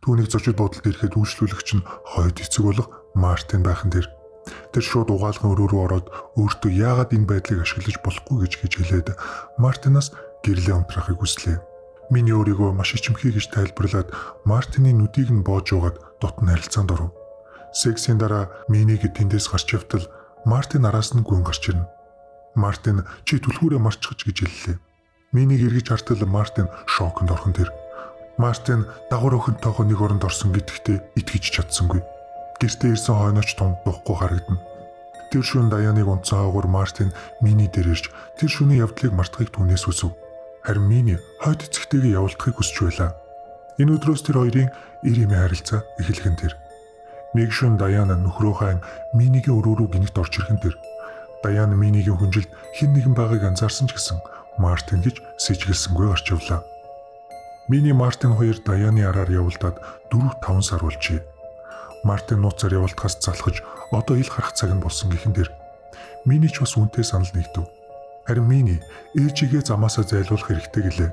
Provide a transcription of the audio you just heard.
Түүнийг зочид буудалд ирэхэд үйлчлүүлэгч нь хойд эцэг болох Мартин байхан дээр. Тэр шууд угаалгын өрөө рүү ороод өөртөө яагаад энэ байдлыг ашиглаж болохгүй гэж хэлээд Мартинаас гэрлээ унтраахыг хүслээ. Миний өөрийгөө маш ичимхий гэж тайлбарлаад Мартины нүдийг нь боож угаад дотн харилцаанд оров. Сексийн дараа Минийг тэндээс гарч явтал Мартин араас нь гүн гарч ирнэ. Мартин чи түлхүүрээ марчгаж гэж хэллээ. Минийг эргэж хартал Мартин шоконд орхон тэр. Мартин дагвар өхөнтэйгөө нэг оронд орсон гэдэгтээ итгэж чадсангүй. Гэртээ ирсэн хойноч тун духгүй харагдана. Тэр шөнө Даяаныг унтсан хаагуур Мартин Мини дээр ирж тэр шөнийн явдлыг мартахыг түүнээс хүсв. Харин Мини хойд эцэгтэйгээ явуулахыг хүсч байлаа. Энэ өдрөөс тэр хоёрын эр эмээ харилцаа эхэлгэн тэр. Нэг шөнө Даяна нөхрөөхөө Минигийн өрөө рүү гинэгт орж ирхэн тэр. Даяна Минигийн хүнжилд хэн нэгэн байгааг анзаарсан ч гэсэн Мартин гэж сэжгэлсэнгүй гарч явлаа. Мини Мартин хоёр Даяны араар явуулдаад 4-5 сар болжээ. Мартин нууцаар явуулдахаас залхаж одоо ил харах цаг нь болсон гэхэн тэр. Мини ч бас үнтэй санал нэгдэв. Харин Мини ээжигээ замаасаа зайлуулах хэрэгтэй гэлээ.